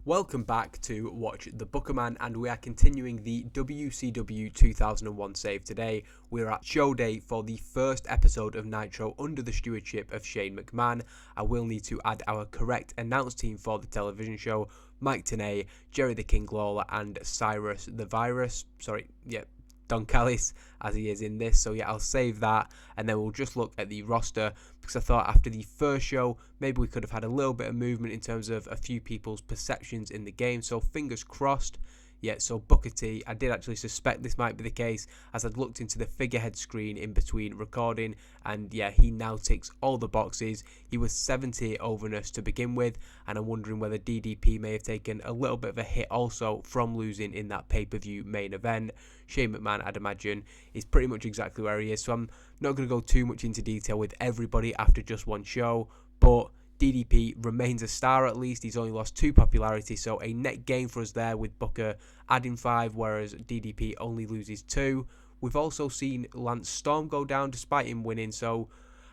Welcome back to Watch the Booker Man, and we are continuing the WCW 2001 save today. We're at show day for the first episode of Nitro under the stewardship of Shane McMahon. I will need to add our correct announce team for the television show: Mike Tenay, Jerry the King Lawler, and Cyrus the Virus. Don Callis, as he is in this. So yeah, I'll save that, and then we'll just look at the roster, because I thought after the first show maybe we could have had a little bit of movement in terms of a few people's perceptions in the game, so fingers crossed. Yeah, so Booker T, I did actually suspect this might be the case as I'd looked into the figurehead screen in between recording, and yeah, he now ticks all the boxes. He was 70 overness to begin with, and I'm wondering whether DDP may have taken a little bit of a hit also from losing in that pay-per-view main event. Shane McMahon, I'd imagine, is pretty much exactly where he is, so I'm not going to go too much into detail with everybody after just one show, but DDP remains a star at least. He's only lost 2 popularity, so a net gain for us there with Booker adding 5, whereas DDP only loses 2. We've also seen Lance Storm go down despite him winning, so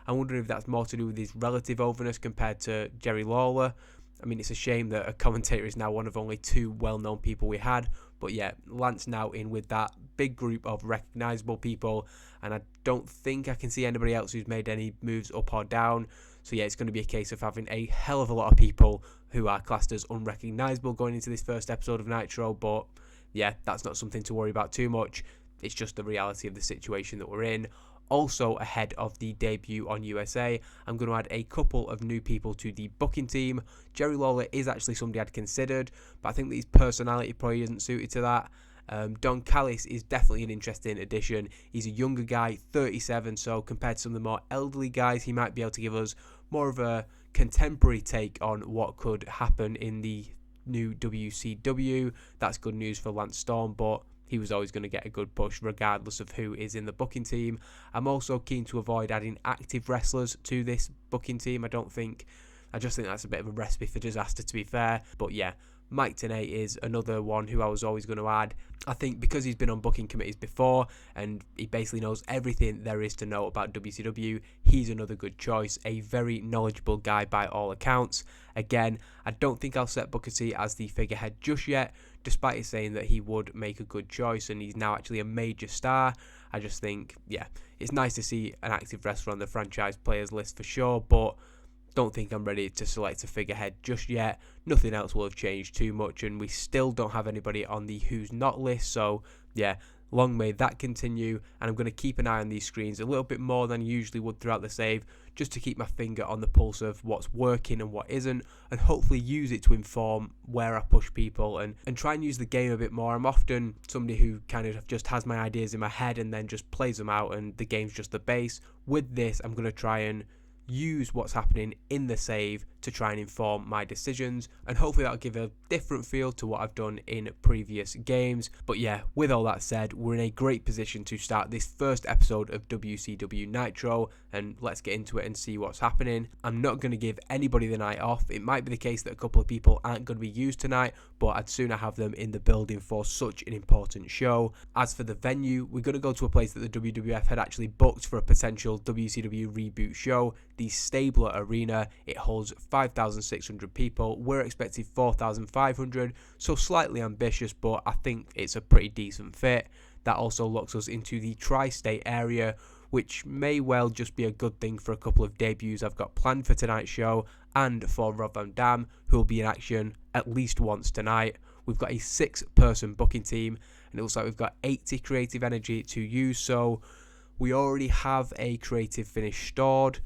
I'm wondering if that's more to do with his relative overness compared to Jerry Lawler. I mean, it's a shame that a commentator is now one of only 2 well-known people we had, but yeah, Lance now in with that big group of recognisable people, and I don't think I can see anybody else who's made any moves up or down. So yeah, it's going to be a case of having a hell of a lot of people who are classed as unrecognisable going into this first episode of Nitro, but yeah, that's not something to worry about too much. It's just the reality of the situation that we're in. Also, ahead of the debut on USA, I'm going to add a couple of new people to the booking team. Jerry Lawler is actually somebody I'd considered, but I think that his personality probably isn't suited to that. Don Callis is definitely an interesting addition. He's a younger guy, 37, so compared to some of the more elderly guys, he might be able to give us more of a contemporary take on what could happen in the new WCW. That's good news for Lance Storm, but he was always going to get a good push regardless of who is in the booking team. I'm also keen to avoid adding active wrestlers to this booking team. I just think that's a bit of a recipe for disaster, to be fair. But yeah, Mike Tenay is another one who I was always going to add. I think because he's been on booking committees before and he basically knows everything there is to know about WCW, he's another good choice. A very knowledgeable guy by all accounts. Again, I don't think I'll set Booker T as the figurehead just yet, despite saying that he would make a good choice and he's now actually a major star. I just think, yeah, it's nice to see an active wrestler on the franchise players list for sure, but don't think I'm ready to select a figurehead just yet. Nothing else will have changed too much, and we still don't have anybody on the Who's Not list, so yeah, long may that continue. And I'm going to keep an eye on these screens a little bit more than I usually would throughout the save, just to keep my finger on the pulse of what's working and what isn't, and hopefully use it to inform where I push people and try and use the game a bit more. I'm often somebody who kind of just has my ideas in my head and then just plays them out, and the game's just the base. With this, I'm going to try and use what's happening in the save to try and inform my decisions, and hopefully that'll give a different feel to what I've done in previous games. But yeah, with all that said, we're in a great position to start this first episode of WCW Nitro, and let's get into it and see what's happening. I'm not going to give anybody the night off. It might be the case that a couple of people aren't going to be used tonight, but I'd sooner have them in the building for such an important show. As for the venue, we're going to go to a place that the WWF had actually booked for a potential WCW reboot show, the Stabler Arena. It holds 5,600 people. We're expecting 4,500, so slightly ambitious, but I think it's a pretty decent fit. That also locks us into the tri-state area, which may well just be a good thing for a couple of debuts I've got planned for tonight's show, and for Rob Van Dam, who will be in action at least once tonight. We've got a 6-person booking team, and it looks like we've got 80 creative energy to use, so we already have a creative finish stored,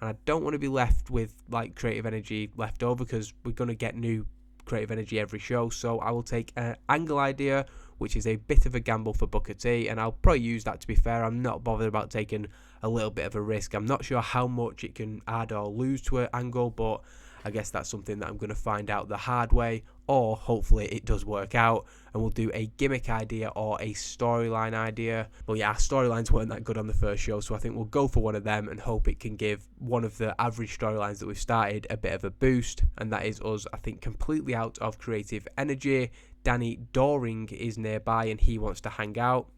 and I don't want to be left with like creative energy left over, because we're going to get new creative energy every show. So I will take an angle idea, which is a bit of a gamble for Booker T, and I'll probably use that. To be fair, I'm not bothered about taking a little bit of a risk. I'm not sure how much it can add or lose to an angle, but I guess that's something that I'm going to find out the hard way, or hopefully it does work out and we'll do a gimmick idea or a storyline idea. Well, yeah, our storylines weren't that good on the first show, so I think we'll go for one of them and hope it can give one of the average storylines that we've started a bit of a boost, and that is us, I think, completely out of creative energy. Danny Doring is nearby and he wants to hang out.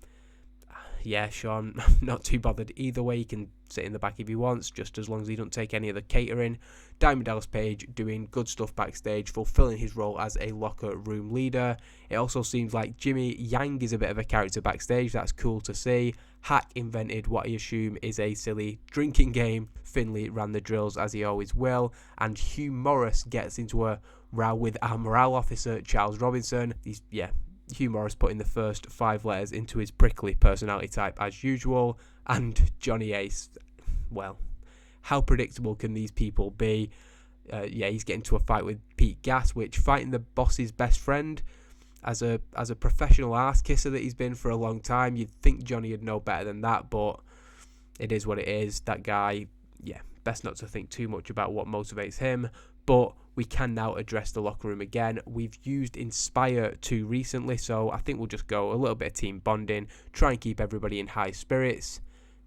yeah, Shawn, not too bothered either way. He can sit in the back if he wants, just as long as he don't take any of the catering. Diamond Dallas Page doing good stuff backstage, fulfilling his role as a locker room leader. It also seems like Jimmy Yang is a bit of a character backstage. That's cool to see. Hack invented what I assume is a silly drinking game. Finlay ran the drills as he always will. And Hugh Morrus gets into a row with our morale officer, Charles Robinson. Hugh Morrus putting the first 5 letters into his prickly personality type as usual. And Johnny Ace, well, how predictable can these people be? He's getting into a fight with Pete Gas, which fighting the boss's best friend, as a professional ass kisser that he's been for a long time, you'd think Johnny would know better than that, but it is what it is. That guy, best not to think too much about what motivates him. But we can now address the locker room again. We've used Inspire too recently, so I think we'll just go a little bit of team bonding, try and keep everybody in high spirits.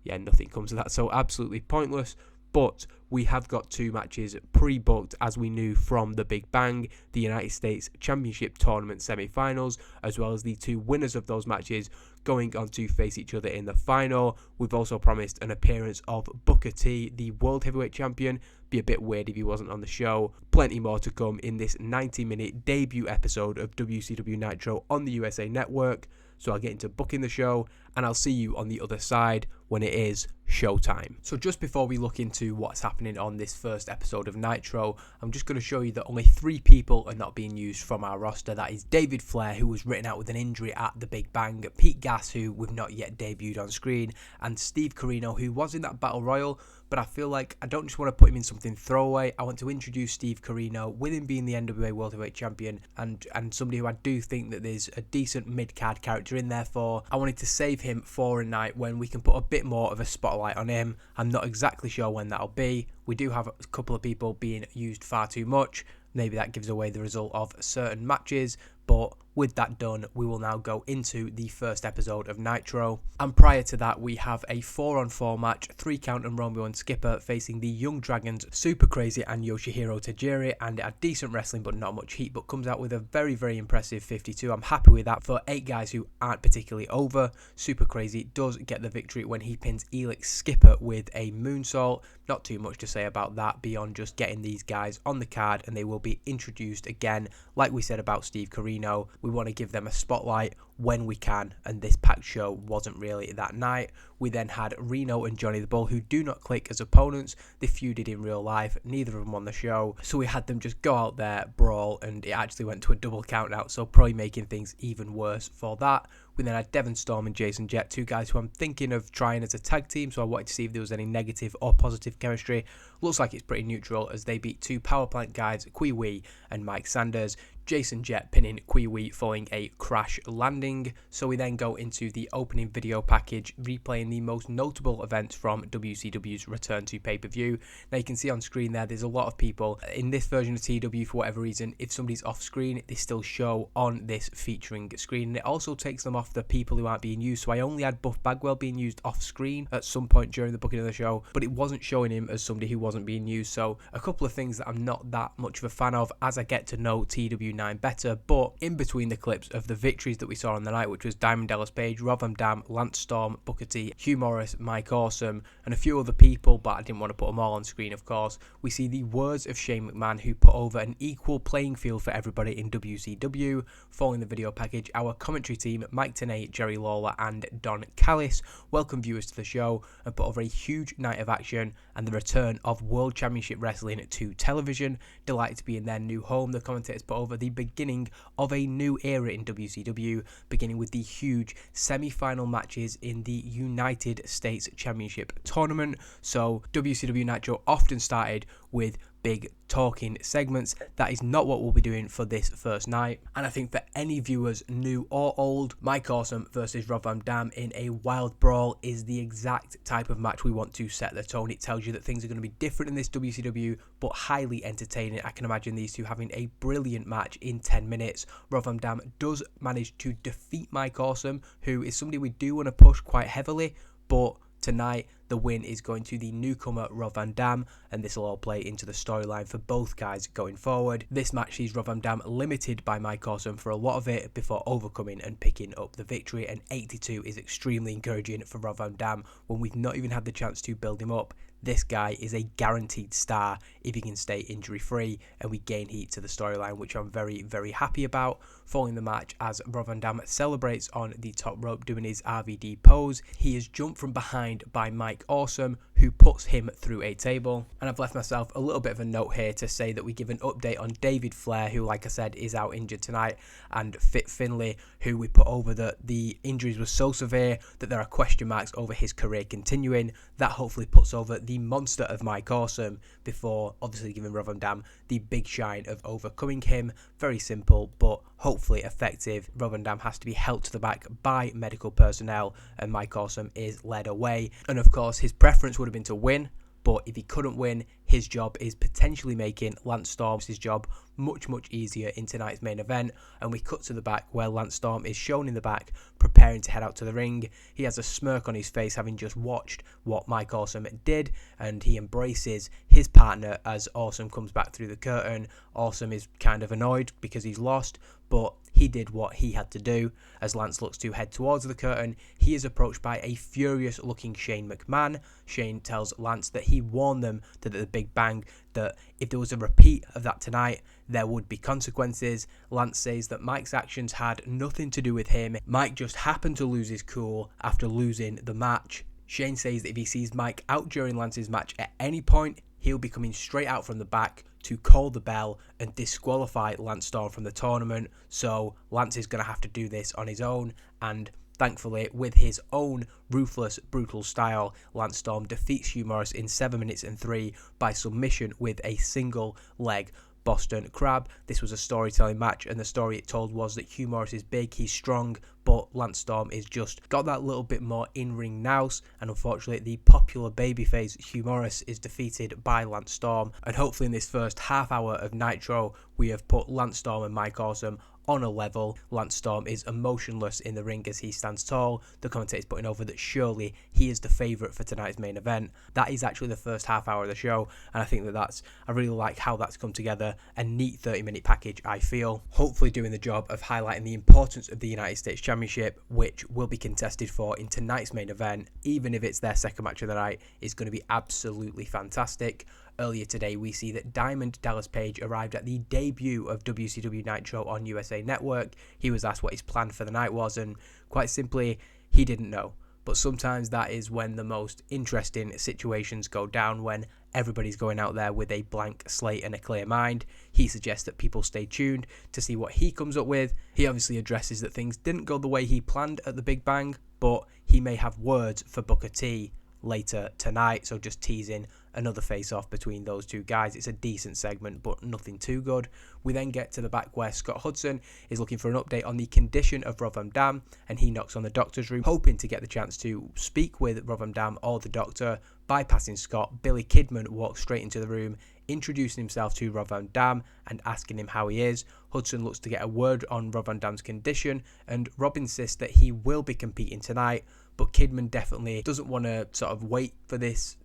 Nothing comes of that, so absolutely pointless. But we have got 2 matches pre-booked, as we knew from the Big Bang, the United States Championship Tournament semi-finals, as well as the 2 winners of those matches going on to face each other in the final. We've also promised an appearance of Booker T, the World Heavyweight Champion. Be a bit weird if he wasn't on the show. Plenty more to come in this 90-minute debut episode of WCW Nitro on the USA Network. So I'll get into booking the show, and I'll see you on the other side when it is showtime. So just before we look into what's happening on this first episode of Nitro, I'm just going to show you that only 3 people are not being used from our roster. That is David Flair, who was written out with an injury at the Big Bang, Pete Gas, who we've not yet debuted on screen, and Steve Corino, who was in that Battle Royal, but I feel like I don't just want to put him in something throwaway. I want to introduce Steve Corino, with him being the NWA World Heavyweight Champion, and somebody who I do think that there's a decent mid-card character in there for. I wanted to save him for a night when we can put a bit more of a spotlight on him. I'm not exactly sure when that'll be. We do have a couple of people being used far too much. Maybe that gives away the result of certain matches, but with that done, we will now go into the first episode of Nitro. And prior to that, we have a 4-on-4 match, 3 count and Romeo and Skipper facing the Young Dragons, Super Crazy and Yoshihiro Tajiri, and it had decent wrestling but not much heat, but comes out with a very, very impressive 52. I'm happy with that for 8 guys who aren't particularly over. Super Crazy does get the victory when he pins Elix Skipper with a moonsault. Not too much to say about that beyond just getting these guys on the card, and they will be introduced again. Like we said about Steve Corino, we want to give them a spotlight when we can, and this packed show wasn't really that night. We then had Reno and Johnny the Bull, who do not click as opponents. They feuded in real life, neither of them won the show, so we had them just go out there, brawl, and it actually went to a double count out, so probably making things even worse for that. We then had Devon Storm and Jason Jett, 2 guys who I'm thinking of trying as a tag team, so I wanted to see if there was any negative or positive chemistry. Looks like it's pretty neutral, as they beat 2 power plant guys, Kui Wee and Mike Sanders. Jason Jett pinning Kui Wee following a crash landing. So we then go into the opening video package, replaying the most notable events from WCW's return to pay-per-view. Now you can see on screen there's a lot of people. In this version of TW, for whatever reason, if somebody's off screen, they still show on this featuring screen. And it also takes them off the people who aren't being used. So I only had Buff Bagwell being used off screen at some point during the booking of the show, but it wasn't showing him as somebody who wasn't being used. So a couple of things that I'm not that much of a fan of as I get to know TW9 better. But in between the clips of the victories that we saw on the night, which was Diamond Dallas Page, Rob Van Dam, Lance Storm, Booker T, Hugh Morrus, Mike Awesome, and a few other people, but I didn't want to put them all on screen, of course. We see the words of Shane McMahon, who put over an equal playing field for everybody in WCW. Following the video package, our commentary team, Mike Tenay, Jerry Lawler, and Don Callis, welcome viewers to the show and put over a huge night of action and the return of World Championship Wrestling to television. Delighted to be in their new home. The commentators put over the beginning of a new era in WCW, beginning with the huge semi-final matches in the United States Championship Tournament. So WCW Nitro often started with big talking segments. That is not what we'll be doing for this first night, and I think for any viewers new or old, Mike Awesome versus Rob Van Dam in a wild brawl is the exact type of match we want to set the tone. It tells you that things are going to be different in this WCW, but highly entertaining. I can imagine these two having a brilliant match in 10 minutes. Rob Van Dam does manage to defeat Mike Awesome, who is somebody we do want to push quite heavily, but tonight The win is going to the newcomer Rob Van Dam, and this will all play into the storyline for both guys going forward. This match sees Rob Van Dam limited by Mike Awesome for a lot of it before overcoming and picking up the victory, and 82 is extremely encouraging for Rob Van Dam when we've not even had the chance to build him up. This guy is a guaranteed star if he can stay injury free, and we gain heat to the storyline, which I'm very, very happy about. Following the match, as Rob Van Dam celebrates on the top rope doing his RVD pose, he is jumped from behind by Mike Awesome, who puts him through a table. And I've left myself a little bit of a note here to say that we give an update on David Flair, who, like I said, is out injured tonight, and Fit Finlay, who we put over that the injuries were so severe that there are question marks over his career continuing. That hopefully puts over the monster of Mike Awesome before obviously giving Rob Van Dam the big shine of overcoming him. Very simple, but hopefully effective. Rob Van Dam has to be helped to the back by medical personnel, and Mike Awesome is led away. And of course, his preference would have been to win, but if he couldn't win, his job is potentially making Lance Storm's job much easier in tonight's main event. And we cut to the back where Lance Storm is shown in the back preparing to head out to the ring. He has a smirk on his face, having just watched what Mike Awesome did, and he embraces his partner as Awesome comes back through the curtain. Awesome is kind of annoyed because he's lost, but he did what he had to do. As Lance looks to head towards the curtain, he is approached by a furious looking Shane McMahon. Shane tells Lance that he warned them that at the Big Bang that if there was a repeat of that tonight, there would be consequences. Lance says that Mike's actions had nothing to do with him. Mike just happened to lose his cool after losing the match. Shane says that if he sees Mike out during Lance's match at any point, he'll be coming straight out from the back to call the bell and disqualify Lance Storm from the tournament. So Lance is going to have to do this on his own, and thankfully, with his own ruthless, brutal style, Lance Storm defeats Hugh Morrus in 7 minutes and 3 by submission with a single leg Boston Crab. This was a storytelling match, and the story it told was that Hugh Morrus is big, he's strong, but Lance Storm is just got that little bit more in-ring nous, and unfortunately the popular babyface Hugh Morrus is defeated by Lance Storm. And hopefully in this first half hour of Nitro, we have put Lance Storm and Mike Awesome on a level. Lance Storm is emotionless in the ring as he stands tall. The commentator's putting over that surely he is the favourite for tonight's main event. That is actually the first half hour of the show, and I think I really like how that's come together. A neat 30-minute package, I feel. Hopefully doing the job of highlighting the importance of the United States Championship, which will be contested for in tonight's main event, even if it's their second match of the night, is going to be absolutely fantastic. Earlier today, we see that Diamond Dallas Page arrived at the debut of WCW Nitro on USA Network. He was asked what his plan for the night was, and quite simply, he didn't know. But sometimes that is when the most interesting situations go down, when everybody's going out there with a blank slate and a clear mind. He suggests that people stay tuned to see what he comes up with. He obviously addresses that things didn't go the way he planned at the Big Bang, but he may have words for Booker T later tonight, so just teasing another face-off between those two guys. It's a decent segment, but nothing too good. We then get to the back where Scott Hudson is looking for an update on the condition of Rob Van Dam, and he knocks on the doctor's room, hoping to get the chance to speak with Rob Van Dam or the doctor. Bypassing Scott, Billy Kidman walks straight into the room, introducing himself to Rob Van Dam and asking him how he is. Hudson looks to get a word on Rob Van Dam's condition, and Rob insists that he will be competing tonight, but Kidman definitely doesn't want to sort of wait for this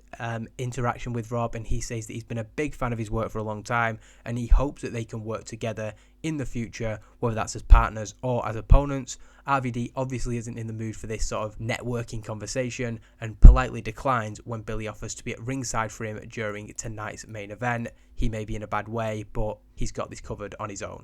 interaction with Rob, and he says that he's been a big fan of his work for a long time, and he hopes that they can work together in the future, whether that's as partners or as opponents. RVD obviously isn't in the mood for this sort of networking conversation and politely declines when Billy offers to be at ringside for him during tonight's main event. He may be in a bad way, but he's got this covered on his own.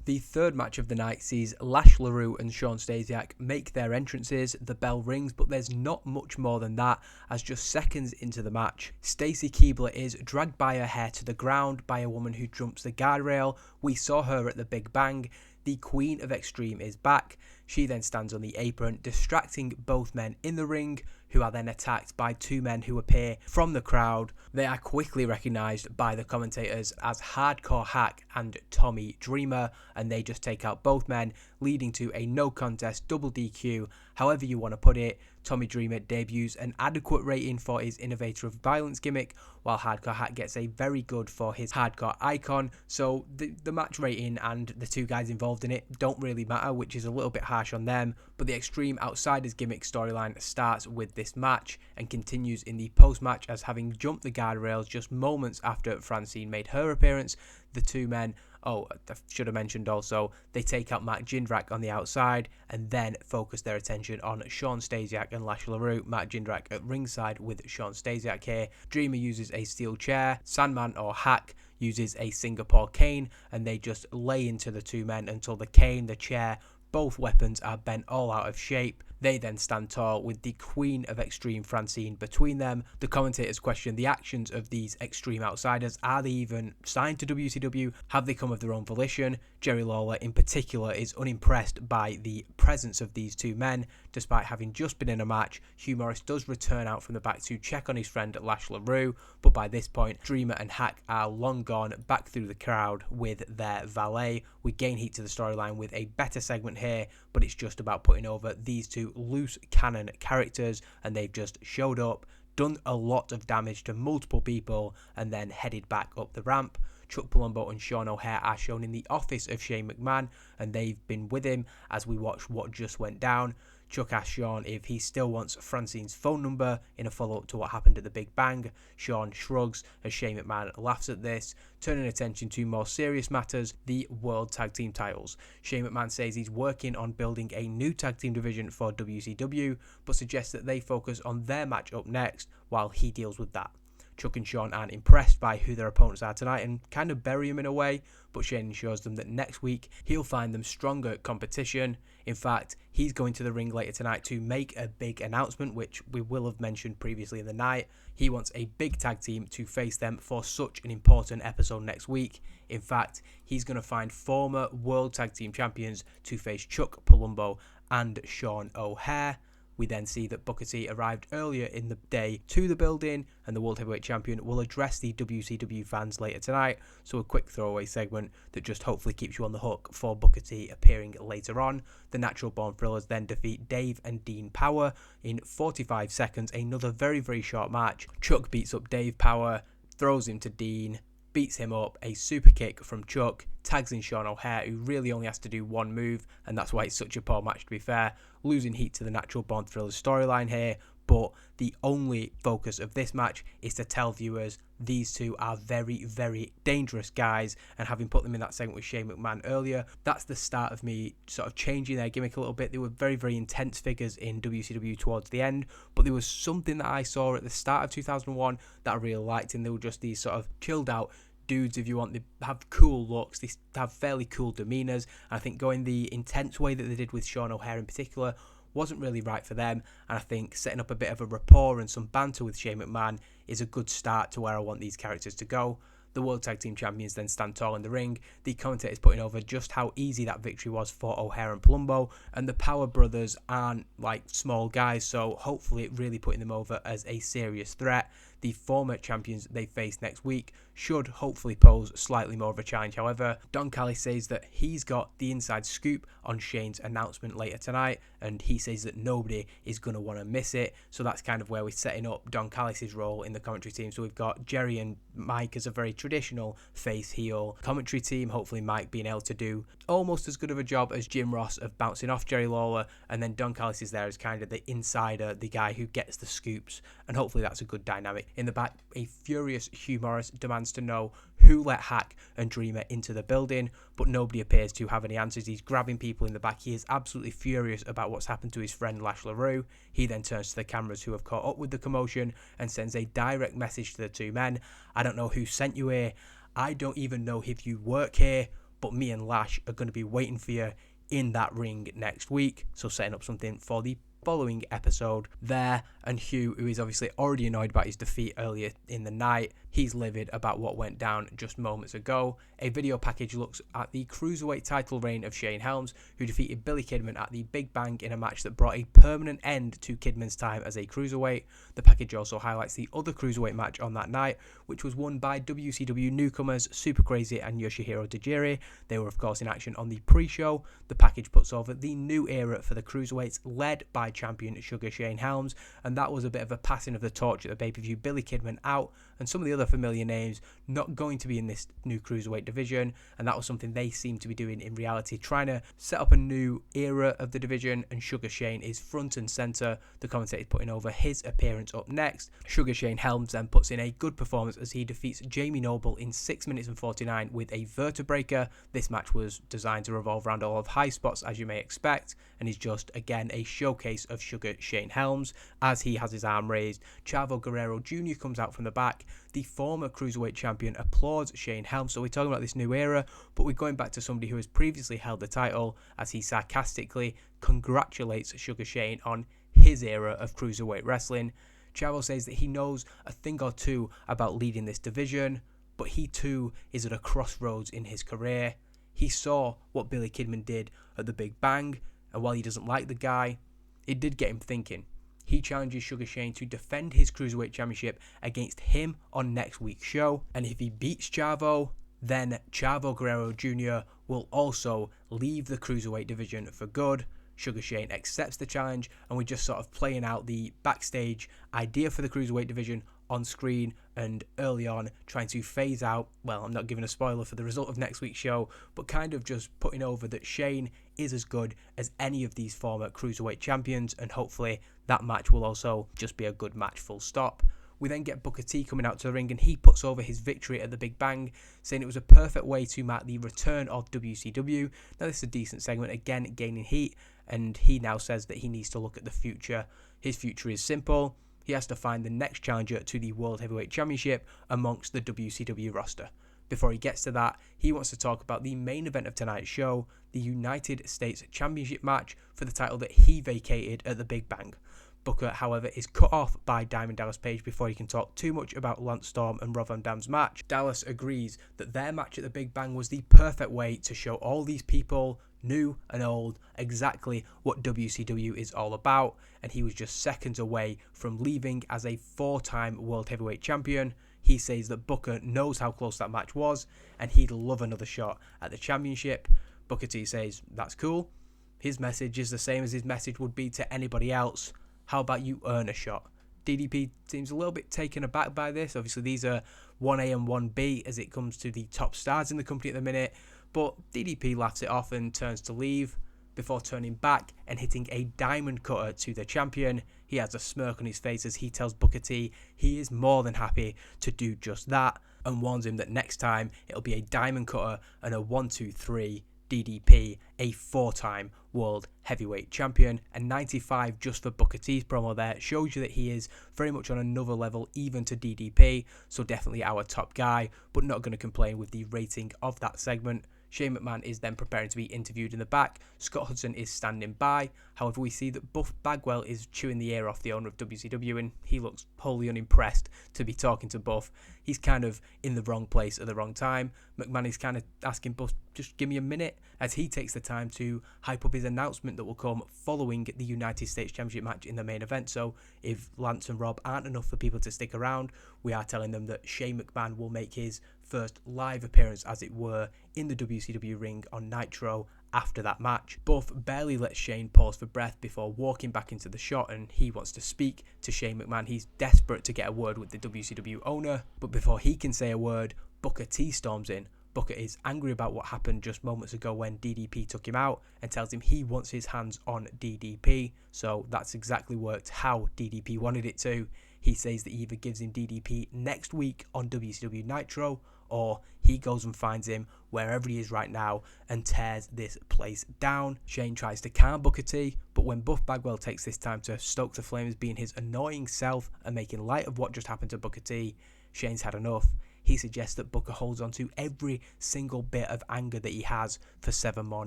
The third match of the night sees Lash LaRue and Shawn Stasiak make their entrances. The bell rings, but there's not much more than that, as just seconds into the match, Stacy Keibler is dragged by her hair to the ground by a woman who jumps the guardrail. We saw her at the Big Bang. The Queen of Extreme is back. She then stands on the apron, distracting both men in the ring, who are then attacked by two men who appear from the crowd. They are quickly recognised by the commentators as Hardcore Hack and Tommy Dreamer, and they just take out both men, leading to a no contest double DQ. However you want to put it, Tommy Dreamer debuts an adequate rating for his Innovator of Violence gimmick, while Hardcore Hack gets a very good for his Hardcore Icon. So the match rating and the two guys involved in it don't really matter, which is a little bit harsh cash on them, but the Extreme Outsiders gimmick storyline starts with this match and continues in the post-match, as having jumped the guardrails just moments after Francine made her appearance, the two men, I should have mentioned also, they take out Matt Jindrak on the outside and then focus their attention on Shawn Stasiak and Lash LaRue. Matt Jindrak at ringside with Shawn Stasiak here. Dreamer uses a steel chair, Sandman or Hack uses a Singapore cane, and they just lay into the two men until the cane, the chair, both weapons are bent all out of shape. They then stand tall with the Queen of Extreme Francine between them. The commentators question the actions of these Extreme Outsiders. Are they even signed to WCW? Have they come of their own volition? Jerry Lawler in particular is unimpressed by the presence of these two men, despite having just been in a match. Hugh Morrus does return out from the back to check on his friend Lash LaRue, but by this point, Dreamer and Hack are long gone back through the crowd with their valet. We gain heat to the storyline with a better segment here, but it's just about putting over these two loose cannon characters, and they've just showed up, done a lot of damage to multiple people, and then headed back up the ramp. Chuck Palumbo and Sean O'Haire are shown in the office of Shane McMahon, and they've been with him as we watch what just went down. Chuck asks Sean if he still wants Francine's phone number in a follow-up to what happened at the Big Bang. Sean shrugs as Shane McMahon laughs at this, turning attention to more serious matters, the World Tag Team titles. Shane McMahon says he's working on building a new tag team division for WCW, but suggests that they focus on their match up next while he deals with that. Chuck and Sean aren't impressed by who their opponents are tonight and kind of bury him in a way, but Shane assures them that next week he'll find them stronger competition. In fact, he's going to the ring later tonight to make a big announcement, which we will have mentioned previously in the night. He wants a big tag team to face them for such an important episode next week. In fact, he's going to find former World Tag Team Champions to face Chuck Palumbo and Sean O'Haire. We then see that Booker T arrived earlier in the day to the building, and the World Heavyweight Champion will address the WCW fans later tonight. So a quick throwaway segment that just hopefully keeps you on the hook for Booker T appearing later on. The Natural Born Thrillers then defeat Dave and Dean Power in 45 seconds. Another very, very short match. Chuck beats up Dave Power, throws him to Dean, beats him up, a super kick from Chuck, tags in Sean O'Haire, who really only has to do one move, and that's why it's such a poor match, to be fair, losing heat to the Natural Born Thrillers storyline here. But the only focus of this match is to tell viewers these two are very, very dangerous guys, and having put them in that segment with Shane McMahon earlier, that's the start of me sort of changing their gimmick a little bit. They were very, very intense figures in WCW towards the end, but there was something that I saw at the start of 2001 that I really liked, and they were just these sort of chilled out dudes, if you want. They have cool looks, they have fairly cool demeanors, and I think going the intense way that they did with Sean O'Haire in particular wasn't really right for them, and I think setting up a bit of a rapport and some banter with Shane McMahon is a good start to where I want these characters to go. The World Tag Team Champions then stand tall in the ring, the commentators putting over just how easy that victory was for O'Haire and Palumbo, and the Power Brothers aren't like small guys, so hopefully really putting them over as a serious threat. The former champions they face next week should hopefully pose slightly more of a challenge. However, Don Callis says that he's got the inside scoop on Shane's announcement later tonight, and he says that nobody is going to want to miss it. So that's kind of where we're setting up Don Callis' role in the commentary team. So we've got Jerry and Mike as a very traditional face heel commentary team. Hopefully Mike being able to do almost as good of a job as Jim Ross of bouncing off Jerry Lawler, and then Don Callis is there as kind of the insider, the guy who gets the scoops, and hopefully that's a good dynamic. In the back, a furious Hugh Morrus demands to know who let Hack and Dreamer into the building, but nobody appears to have any answers. He's grabbing people in the back. He is absolutely furious about what's happened to his friend Lash LaRue. He then turns to the cameras who have caught up with the commotion and sends a direct message to the two men. I don't know who sent you here. I don't even know if you work here, but me and Lash are going to be waiting for you in that ring next week. So setting up something for the following episode there. And Hugh, who is obviously already annoyed about his defeat earlier in the night, he's livid about what went down just moments ago. A video package looks at the Cruiserweight title reign of Shane Helms, who defeated Billy Kidman at the Big Bang in a match that brought a permanent end to Kidman's time as a Cruiserweight. The package also highlights the other Cruiserweight match on that night, which was won by WCW newcomers Super Crazy and Yoshihiro Tajiri. They were of course in action on the pre-show. The package puts over the new era for the Cruiserweights, led by champion Sugar Shane Helms, and that was a bit of a passing of the torch at the pay-per-view. Billy Kidman out and some of the other familiar names not going to be in this new cruiserweight division, and that was something they seem to be doing in reality, trying to set up a new era of the division, and Sugar Shane is front and centre. The commentator is putting over his appearance up next. Sugar Shane Helms then puts in a good performance as he defeats Jamie Noble in 6 minutes and 49 with a vertebreaker. This match was designed to revolve around all of high spots, as you may expect, and is just again a showcase of Sugar Shane Helms as he has his arm raised. Chavo Guerrero Jr. comes out from the back. The former cruiserweight champion applauds Shane Helms. So we're talking about this new era, but we're going back to somebody who has previously held the title as he sarcastically congratulates Sugar Shane on his era of cruiserweight wrestling. Chavo says that he knows a thing or two about leading this division, but he too is at a crossroads in his career. He saw what Billy Kidman did at the Big Bang, and while he doesn't like the guy, it did get him thinking. He challenges Sugar Shane to defend his Cruiserweight Championship against him on next week's show, and if he beats Chavo, then Chavo Guerrero Jr. will also leave the Cruiserweight division for good. Sugar Shane accepts the challenge, and we're just sort of playing out the backstage idea for the Cruiserweight division on screen, and early on trying to phase out, well, I'm not giving a spoiler for the result of next week's show, but kind of just putting over that Shane is as good as any of these former Cruiserweight champions, and hopefully that match will also just be a good match, full stop. We then get Booker T coming out to the ring, and he puts over his victory at the Big Bang, saying it was a perfect way to mark the return of WCW. Now this is a decent segment, again gaining heat, and he now says that he needs to look at the future. His future is simple. He has to find the next challenger to the World Heavyweight Championship amongst the WCW roster. Before he gets to that, he wants to talk about the main event of tonight's show, the United States Championship match for the title that he vacated at the Big Bang. Booker, however, is cut off by Diamond Dallas Page before he can talk too much about Lance Storm and Rob Van Dam's match. Dallas agrees that their match at the Big Bang was the perfect way to show all these people, new and old, exactly what WCW is all about, and he was just seconds away from leaving as a 4-time World Heavyweight Champion. He says that Booker knows how close that match was, and he'd love another shot at the championship. Booker T says that's cool. His message is the same as his message would be to anybody else. How about you earn a shot? DDP seems a little bit taken aback by this. Obviously, these are 1A and 1B as it comes to the top stars in the company at the minute. But DDP laughs it off and turns to leave before turning back and hitting a diamond cutter to the champion. He has a smirk on his face as he tells Booker T he is more than happy to do just that, and warns him that next time it'll be a diamond cutter and a 1-2-3 DDP, a 4-time World Heavyweight Champion. And 95 just for Booker T's promo there shows you that he is very much on another level even to DDP, so definitely our top guy, but not going to complain with the rating of that segment. Shane McMahon is then preparing to be interviewed in the back. Scott Hudson is standing by. However, we see that Buff Bagwell is chewing the ear off the owner of WCW, and he looks wholly unimpressed to be talking to Buff. He's kind of in the wrong place at the wrong time. McMahon is kind of asking Buff, just give me a minute, as he takes the time to hype up his announcement that will come following the United States Championship match in the main event. So if Lance and Rob aren't enough for people to stick around, we are telling them that Shane McMahon will make his first live appearance, as it were, in the WCW ring on Nitro after that match. Buff barely lets Shane pause for breath before walking back into the shot, and he wants to speak to Shane McMahon. He's desperate to get a word with the WCW owner, but before he can say a word, Booker T storms in. Booker is angry about what happened just moments ago when DDP took him out and tells him he wants his hands on DDP. So that's exactly worked how DDP wanted it to. He says that he either gives him DDP next week on WCW Nitro, or he goes and finds him wherever he is right now and tears this place down. Shane tries to calm Booker T, but when Buff Bagwell takes this time to stoke the flames, being his annoying self and making light of what just happened to Booker T, Shane's had enough. He suggests that Booker holds on to every single bit of anger that he has for 7 more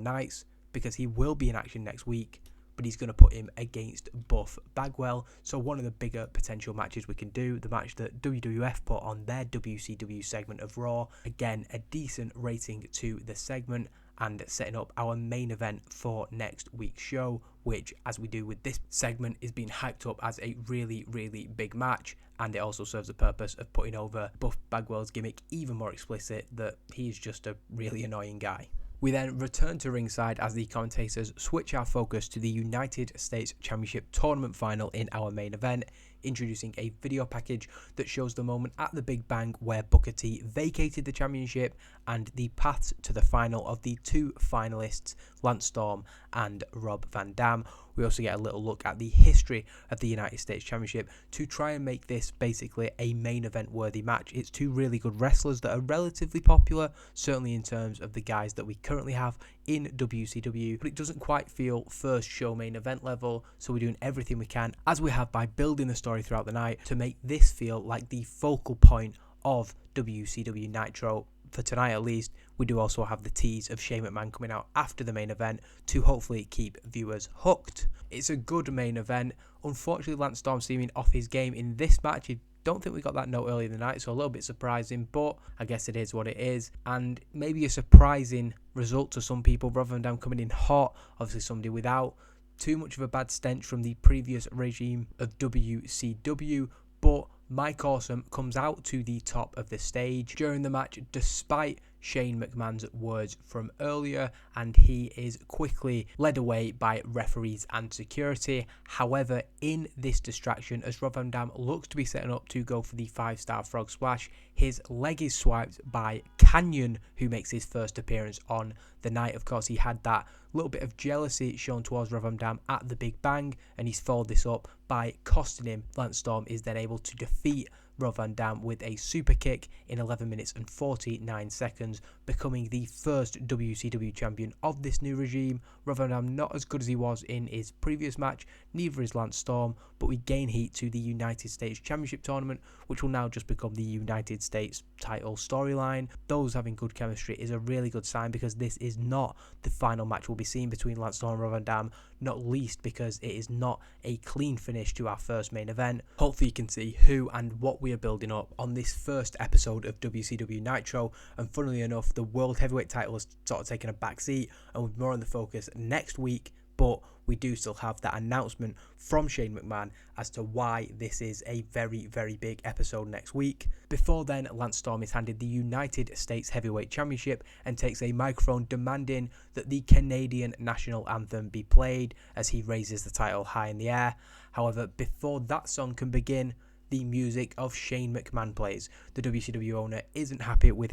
nights, because he will be in action next week, but he's going to put him against Buff Bagwell. So one of the bigger potential matches we can do, the match that WWF put on their WCW segment of Raw. Again, a decent rating to the segment, and setting up our main event for next week's show, which, as we do with this segment, is being hyped up as a really, really big match. And it also serves the purpose of putting over Buff Bagwell's gimmick even more explicit, that he's just a really annoying guy. We then return to ringside as the commentators switch our focus to the United States Championship Tournament final in our main event. introducing a video package that shows the moment at the Big Bang where Booker T vacated the championship and the paths to the final of the two finalists, Lance Storm and Rob Van Dam. We also get a little look at the history of the United States Championship to try and make this basically a main event worthy match. It's two really good wrestlers that are relatively popular, certainly in terms of the guys that we currently have in WCW, but it doesn't quite feel first show main event level, so we're doing everything we can, as we have by building the story throughout the night, to make this feel like the focal point of WCW Nitro. For tonight at least, we do also have the tease of Shane McMahon coming out after the main event to hopefully keep viewers hooked. It's a good main event. Unfortunately, Lance Storm seeming off his game in this match. I don't think we got that note earlier in the night, so a little bit surprising, but I guess it is what it is. And maybe a surprising result to some people, Rob Van Dam coming in hot, obviously somebody without too much of a bad stench from the previous regime of WCW, but Mike Awesome comes out to the top of the stage during the match despite Shane McMahon's words from earlier, and he is quickly led away by referees and security. However, in this distraction, as Rob Van Dam looks to be setting up to go for the 5-star frog splash, his leg is swiped by Kanyon, who makes his first appearance on the night. Of course, he had that little bit of jealousy shown towards Rob Van Dam at the Big Bang, and he's followed this up by costing him. Lance Storm is then able to defeat Rob Van Dam with a super kick in 11 minutes and 49 seconds, becoming the first WCW champion of this new regime. Rob Van Dam not as good as he was in his previous match, neither is Lance Storm, but we gain heat to the United States Championship tournament, which will now just become the United States title storyline. Those having good chemistry is a really good sign, because this is not the final match we'll be seeing between Lance Storm and Rob Van Dam, not least because it is not a clean finish to our first main event. Hopefully you can see who and what we are building up on this first episode of WCW Nitro, and funnily enough, the World Heavyweight title has sort of taken a back seat and will be more on the focus next week, but we do still have that announcement from Shane McMahon as to why this is a very, very big episode next week. Before then, Lance Storm is handed the United States Heavyweight Championship and takes a microphone demanding that the Canadian national anthem be played as he raises the title high in the air. However, before that song can begin, the music of Shane McMahon plays. The WCW owner isn't happy with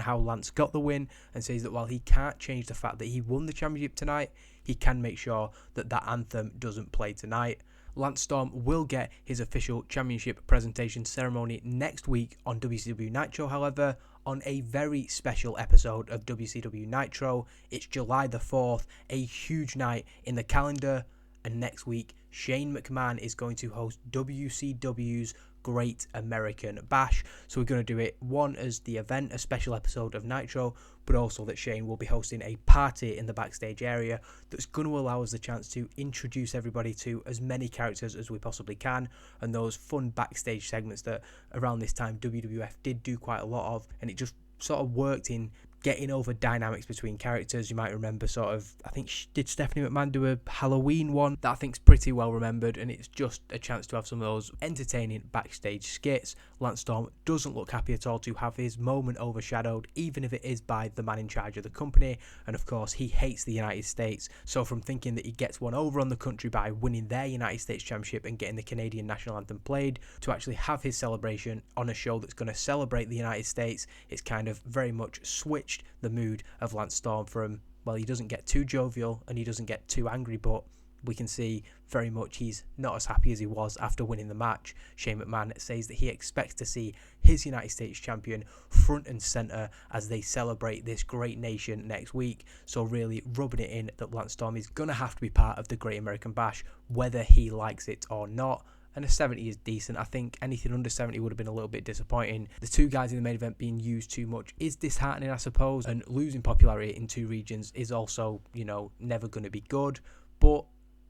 how Lance got the win, and says that while he can't change the fact that he won the championship tonight, he can make sure that that anthem doesn't play tonight. Lance Storm will get his official championship presentation ceremony next week on WCW Nitro, however, on a very special episode of WCW Nitro. It's July the 4th, a huge night in the calendar, and next week Shane McMahon is going to host WCW's Great American Bash. So we're going to do it, one, as the event, a special episode of Nitro, but also that Shane will be hosting a party in the backstage area that's going to allow us the chance to introduce everybody to as many characters as we possibly can, and those fun backstage segments that around this time WWF did do quite a lot of, and it just sort of worked in getting over dynamics between characters. You might remember sort of, I think, did Stephanie McMahon do a Halloween one that I think's pretty well remembered, and it's just a chance to have some of those entertaining backstage skits. Lance Storm doesn't look happy at all to have his moment overshadowed, even if it is by the man in charge of the company, and of course he hates the United States, so from thinking that he gets one over on the country by winning their United States Championship and getting the Canadian national anthem played, to actually have his celebration on a show that's going to celebrate the United States, it's kind of very much switched the mood of Lance Storm from, well, he doesn't get too jovial and he doesn't get too angry, but we can see very much he's not as happy as he was after winning the match. Shane McMahon says that he expects to see his United States champion front and center as they celebrate this great nation next week, so really rubbing it in that Lance Storm is going to have to be part of the Great American Bash, whether he likes it or not. And a 70 is decent. I think anything under 70 would have been a little bit disappointing. The two guys in the main event being used too much is disheartening, I suppose, and losing popularity in two regions is also, you know, never going to be good. But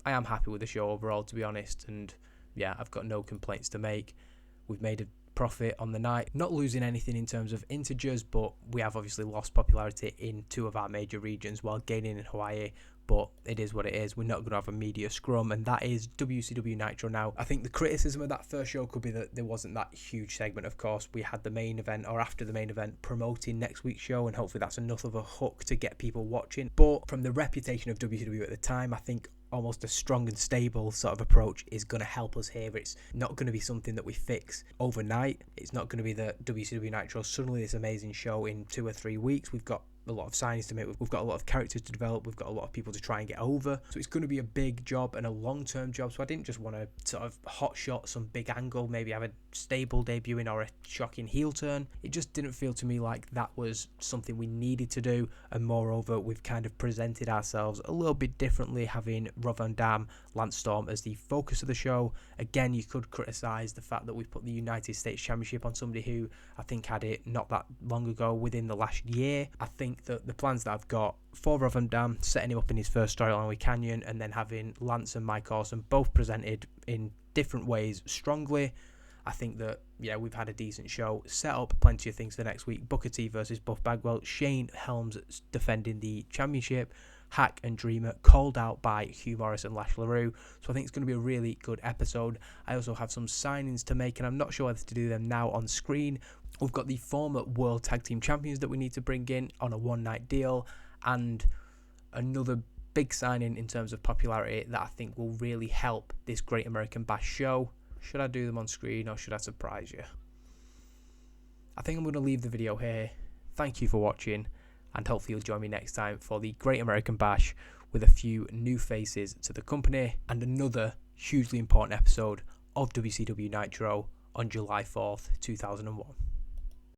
I am happy with the show overall, to be honest, and yeah, I've got no complaints to make. We've made a profit on the night, not losing anything in terms of integers, but we have obviously lost popularity in two of our major regions while gaining in Hawaii. but it is what it is. We're not going to have a media scrum, and that is WCW Nitro now. I think the criticism of that first show could be that there wasn't that huge segment. Of course, we had the main event, or after the main event, promoting next week's show, and hopefully that's enough of a hook to get people watching. But from the reputation of WCW at the time, I think almost a strong and stable sort of approach is going to help us here. It's not going to be something that we fix overnight. It's not going to be the WCW Nitro suddenly this amazing show in 2 or 3 weeks. We've got a lot of signings to make. We've got a lot of characters to develop. We've got a lot of people to try and get over. So it's going to be a big job and a long-term job. So I didn't just want to sort of hot shot some big angle, maybe have a stable debuting or a shocking heel turn. It just didn't feel to me like that was something we needed to do. And moreover, we've kind of presented ourselves a little bit differently, having Rob Van Dam, Lance Storm as the focus of the show. Again, you could criticize the fact that we put the United States Championship on somebody who I think had it not that long ago, within the last year. I think that the plans that I've got for Rob Van Dam, setting him up in his first storyline with Kanyon, and then having Lance and Mike Awesome both presented in different ways strongly. I think that, yeah, we've had a decent show. Set up plenty of things for next week. Booker T versus Buff Bagwell. Shane Helms defending the championship. Hack and Dreamer called out by Hugh Morrus and Lash LaRue. So I think it's going to be a really good episode. I also have some signings to make, and I'm not sure whether to do them now on screen. We've got the former World Tag Team Champions that we need to bring in on a one-night deal, and another big signing in terms of popularity that I think will really help this Great American Bash show. Should I do them on screen or should I surprise you? I think I'm going to leave the video here. Thank you for watching, and hopefully you'll join me next time for the Great American Bash with a few new faces to the company and another hugely important episode of WCW Nitro on July 4th, 2001.